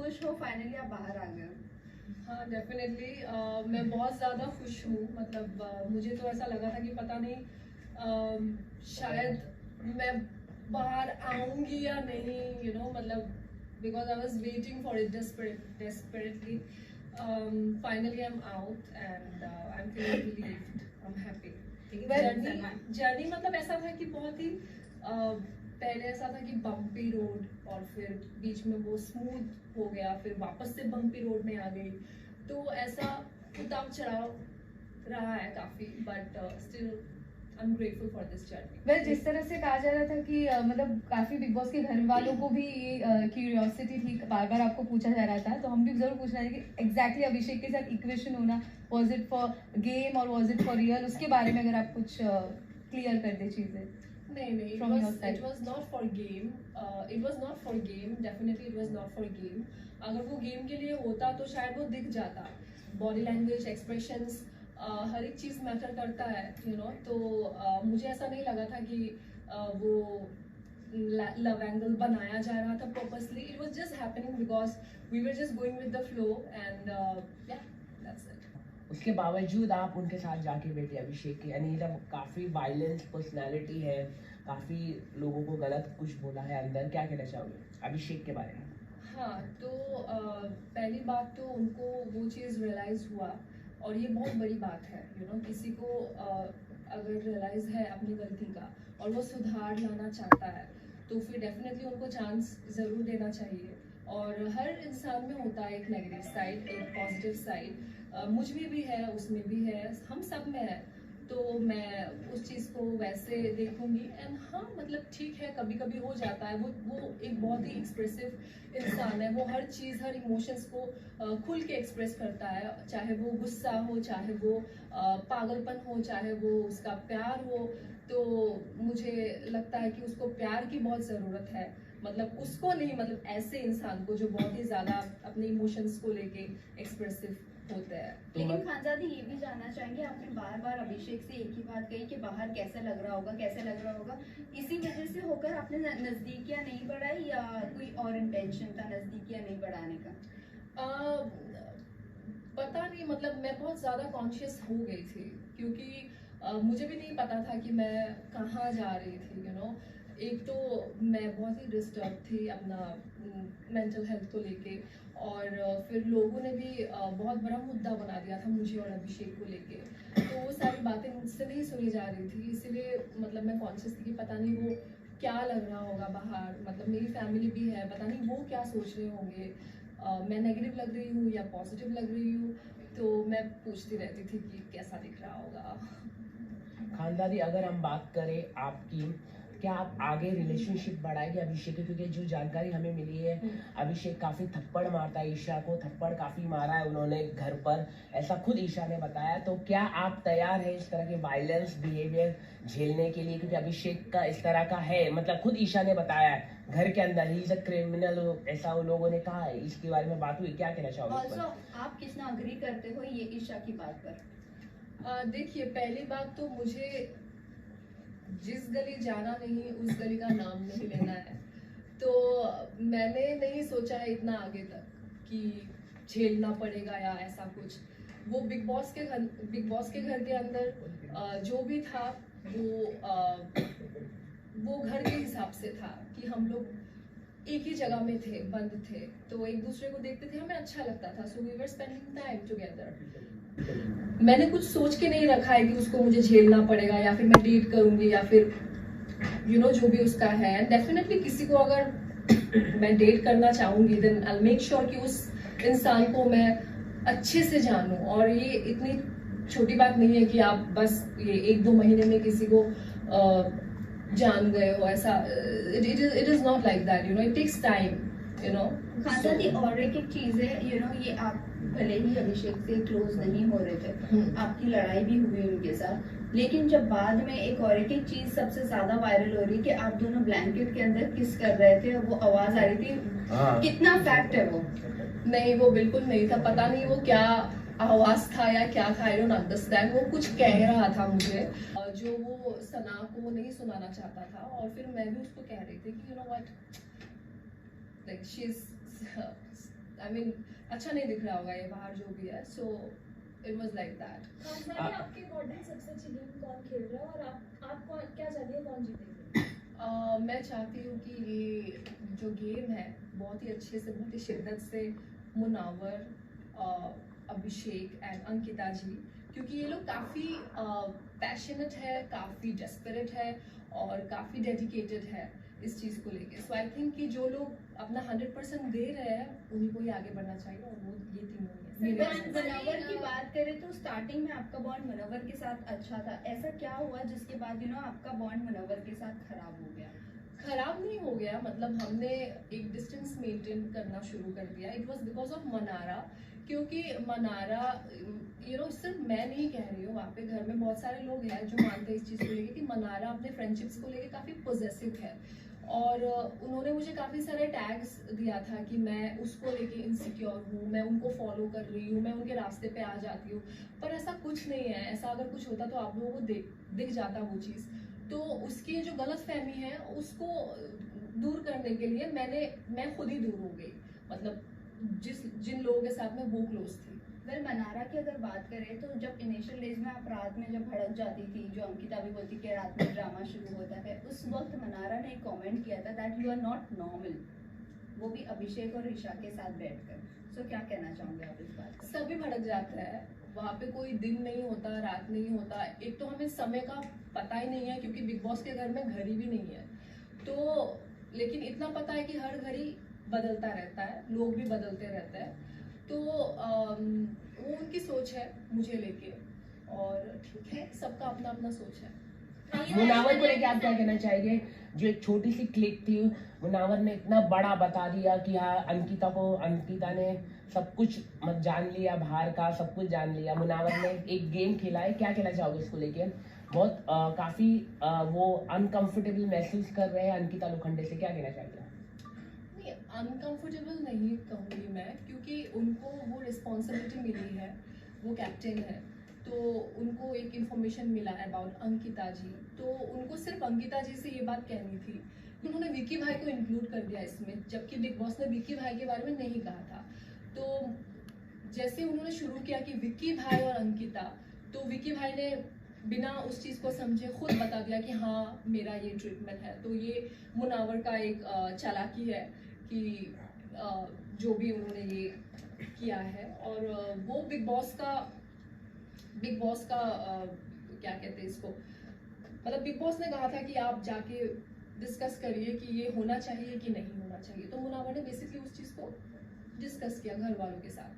खुश हो फाइनली आप बाहर आ गए हो? हाँ डेफिनेटली मैं बहुत ज़्यादा खुश हूँ। मतलब मुझे तो ऐसा लगा था कि पता नहीं शायद मैं बाहर आऊँगी या नहीं, मतलब because I was waiting for it desperately. Finally I'm out and I'm feeling relieved. I'm happy. Journey मतलब ऐसा था कि बहुत ही पहले ऐसा था कि बम्पी रोड और फिर बीच में वो स्मूथ हो गया, फिर वापस से बम्पी रोड में आ गई, तो ऐसा उतार चढ़ाव रहा है काफ़ी, but still I am grateful for this journey. Well, जिस तरह से कहा जा रहा था कि मतलब काफी बिग बॉस के घर वालों को भी ये क्यूरियोसिटी थी, बार बार आपको पूछा जा रहा था, तो हम भी जरूर पूछना है कि एग्जैक्टली अभिषेक के साथ इक्वेशन होना, वाज इट फॉर गेम और वाज इट फॉर रियल, उसके बारे में अगर आप कुछ क्लियर कर दे चीजें। नहीं, it was not for game. It was not for game. Definitely it was not for game. अगर वो गेम के लिए होता तो शायद वो दिख जाता। बॉडी लैंग्वेज, एक्सप्रेशंस, हर एक चीज़ मैटर करता है, तो मुझे ऐसा नहीं लगा था कि वो लव एंगल बनाया जा रहा था purposely. It was just happening because we were just going with the flow and yeah that's it. उसके बावजूद आप उनके साथ जाके बैठे अभिषेक के, यानी जब काफ़ी वायलेंट पर्सनालिटी है, काफ़ी लोगों को गलत कुछ बोला है अंदर, क्या कहना चाहोगे अभिषेक के बारे में? हाँ, तो पहली बात तो उनको वो चीज़ रियलाइज़ हुआ, और ये बहुत बड़ी बात है, किसी को अगर रियलाइज़ है अपनी गलती का और वो सुधार लाना चाहता है, तो फिर डेफिनेटली उनको चांस ज़रूर देना चाहिए. और हर इंसान में होता है एक नेगेटिव साइड, एक पॉजिटिव साइड. मुझ में भी है, उसमें भी है, हम सब में है, तो मैं उस चीज़ को वैसे देखूंगी. एंड हाँ, मतलब ठीक है, कभी कभी हो जाता है. वो एक बहुत ही एक्सप्रेसिव इंसान है. वो हर चीज़, हर इमोशंस को खुल के एक्सप्रेस करता है, चाहे वो गुस्सा हो, चाहे वो पागलपन हो, चाहे वो उसका प्यार हो. तो मुझे लगता है कि उसको प्यार की बहुत ज़रूरत है. मतलब उसको नहीं, मतलब ऐसे इंसान को जो बहुत ही ज़्यादा अपने इमोशंस को लेके एक्सप्रेसिव होता है. लेकिन खानजादी ये भी जानना चाहेंगे, आपने बार बार अभिषेक से एक ही बात कही कि बाहर कैसा लग रहा होगा, कैसा लग रहा होगा. इसी वजह से होकर आपने नजदीकियां नहीं बढ़ाई या कोई और इंटेंशन था नजदीकियां नहीं बढ़ाने का? पता नहीं, मतलब मैं बहुत ज़्यादा कॉन्शियस हो गई थी, क्योंकि मुझे भी नहीं पता था कि मैं कहाँ जा रही थी. एक तो मैं बहुत ही डिस्टर्ब थी अपना मेंटल हेल्थ को लेके, और फिर लोगों ने भी बहुत बड़ा मुद्दा बना दिया था मुझे और अभिषेक को लेके, तो वो सारी बातें मुझसे नहीं सुनी जा रही थी. इसीलिए मतलब मैं कॉन्शियस थी कि पता नहीं वो क्या लग रहा होगा बाहर, मतलब मेरी फैमिली भी है, पता नहीं वो क्या सोच रहे होंगे, मैं नेगेटिव लग रही हूँ या पॉजिटिव लग रही हूँ. तो मैं पूछती रहती थी कि कैसा दिख रहा होगा. खानदादी, अगर हम बात करें आपकी, क्या आप आगे रिलेशनशिप बढ़ाएंगे अभिषेक की? क्योंकि जो जानकारी हमें मिली है, अभिषेक काफ़ी थप्पड़ मारता है ईशा को, थप्पड़ काफ़ी मारा है उन्होंने घर पर, ऐसा खुद ईशा ने बताया. तो क्या आप तैयार हैं इस तरह के वायलेंस बिहेवियर झेलने के लिए? क्योंकि अभिषेक का इस तरह का है, मतलब खुद ईशा ने बताया है घर के अंदर ही इज अ क्रिमिनल, ऐसा वो लोगों ने कहा है. इसके बारे में बात हुई, क्या कहना चाहोगे? आप कितना अग्री करते हो ये ईशा की बात पर? देखिए, पहली बात तो मुझे जिस गली जाना नहीं उस गली का नाम नहीं लेना है. तो मैंने नहीं सोचा है इतना आगे तक कि झेलना पड़ेगा या ऐसा कुछ. वो बिग बॉस के घर के अंदर जो भी था वो घर के हिसाब से था कि हम लोग एक ही जगह में थे, बंद थे, तो एक दूसरे को देखते थे, हमें अच्छा लगता था. So we were spending time together. मैंने कुछ सोच के नहीं रखा है कि उसको मुझे झेलना पड़ेगा या फिर मैं डेट करूंगी या फिर जो भी उसका है. डेफिनेटली किसी को अगर मैं डेट करना चाहूंगी, देन आई मेक श्योर कि उस इंसान को मैं अच्छे से जानूं. और ये इतनी छोटी बात नहीं है कि आप बस ये 1-2 महीने में किसी को जान गए हो, ऐसा. It is not like that, it takes time. खानदादी, और एक चीज है, ये आप भले ही अभिषेक से क्लोज नहीं हो रहे थे, आपकी लड़ाई भी हुई उनके साथ, लेकिन जब बाद में एक और एक चीज सबसे ज्यादा वायरल हो रही है कि आप दोनों ब्लैंकेट के अंदर किस कर रहे थे, वो आवाज आ रही थी. कितना फैक्ट है वो? नहीं, वो बिल्कुल नहीं था. पता नहीं वो क्या आवाज था या क्या था, आई डोंट अंडरस्टैंड. वो कुछ कह रहा था मुझे जो वो सना को नहीं सुनाना चाहता था, और फिर मैं भी उसको कह रही थी कि what, like she is, I mean अच्छा नहीं दिख रहा होगा ये बाहर जो भी है, so it was like that. खानदानी आपके अकॉर्डिंग सबसे अच्छी गेम कौन खेल रहा है और आप क्या चाहती है कौन जीतेगा? मैं चाहती हूँ कि ये जो गेम है बहुत ही अच्छे से, बहुत ही शिद्दत से मुनावर, अभिषेक एंड अंकिता जी, क्योंकि ये लोग काफ़ी पैशनेट है, काफ़ी डेस्परेट है और काफ़ी डेडिकेटेड है इस चीज़ को लेके। सो आई थिंक कि जो लोग अपना 100% दे रहे हैं उन्हीं को ही आगे बढ़ना चाहिए, और वो ये तीनों ही है। मनोवर की बात करें तो स्टार्टिंग में आपका बॉन्ड मनोवर के साथ अच्छा था, ऐसा क्या हुआ जिसके बाद आपका बॉन्ड मनोवर के साथ खराब हो गया? खराब नहीं हो गया, मतलब हमने एक डिस्टेंस मेंटेन करना शुरू कर दिया। It was because of Mannara, क्योंकि मनारा सिर्फ मैं नहीं कह रही हूँ, वहाँ पे घर में बहुत सारे लोग हैं जो मानते हैं इस चीज़ को लेके कि मनारा अपने फ्रेंडशिप्स को लेके काफ़ी पॉजिटिव है, और उन्होंने मुझे काफ़ी सारे टैग्स दिया था कि मैं उसको लेके इनसिक्योर हूँ, मैं उनको फॉलो कर रही हूँ, मैं उनके रास्ते पे आ जाती हूँ, पर ऐसा कुछ नहीं है। ऐसा अगर कुछ होता तो आप लोगों को दिख जाता वो चीज़। तो उसकी जो गलत फहमी है उसको दूर करने के लिए मैं खुद ही दूर हो गई, मतलब जिन लोगों के साथ मैं वो क्लोज थी। वेल मनारा की अगर बात करें तो जब इनिशियल डेज में आप रात में जब भड़क जाती थी, जो अंकिता भी बोलती कि रात में ड्रामा शुरू होता है, उस वक्त मनारा ने एक कमेंट किया था that you are not normal, वो भी अभिषेक और ईशा के साथ बैठकर। सो क्या कहना चाहोगे आप इस बात पर? सभी भड़क जाता है, वहाँ पे कोई दिन नहीं होता, रात नहीं होता। एक तो हमें समय का पता ही नहीं है क्योंकि बिग बॉस के घर में घड़ी भी नहीं है, तो लेकिन इतना पता है कि हर घड़ी बदलता रहता है, लोग भी बदलते रहते हैं। तो वो उनकी सोच है मुझे लेके, और ठीक है, सबका अपना अपना सोच है। मुनावर को लेके आप क्या कहना चाहेंगे? जो एक छोटी सी क्लिक थी, मुनावर ने इतना बड़ा बता दिया कि हाँ अंकिता ने सब कुछ जान लिया, बाहर का सब कुछ जान लिया। मुनावर ने एक गेम खेला है, क्या कहना चाहोगे इसको लेके? बहुत काफी वो अनकंफर्टेबल महसूस कर रहे हैं अंकिता लोखंडे से, क्या कहना चाहेंगे? नहीं, अनकंफर्टेबल नहीं कहूँगी मैं, क्योंकि उनको वो रिस्पॉन्सिबिलिटी मिली है, वो कैप्टन है, तो उनको एक इन्फॉर्मेशन मिला है अबाउट अंकिता जी, तो उनको सिर्फ अंकिता जी से ये बात कहनी थी। उन्होंने विक्की भाई को इंक्लूड कर दिया इसमें, जबकि बिग बॉस ने विक्की भाई के बारे में नहीं कहा था। तो जैसे उन्होंने शुरू किया कि विक्की भाई और अंकिता, तो विक्की भाई ने बिना उस चीज़ को समझे खुद बता दिया कि हाँ मेरा ये ट्रीटमेंट है। तो ये मुनावर का एक चालाकी है कि जो भी उन्होंने ये किया है, और वो बिग बॉस का क्या कहते हैं इसको, मतलब बिग बॉस ने कहा था कि आप जाके डिस्कस करिए कि ये होना चाहिए कि नहीं होना चाहिए, तो मुनावर ने बेसिकली उस चीज़ को डिस्कस किया घर वालों के साथ।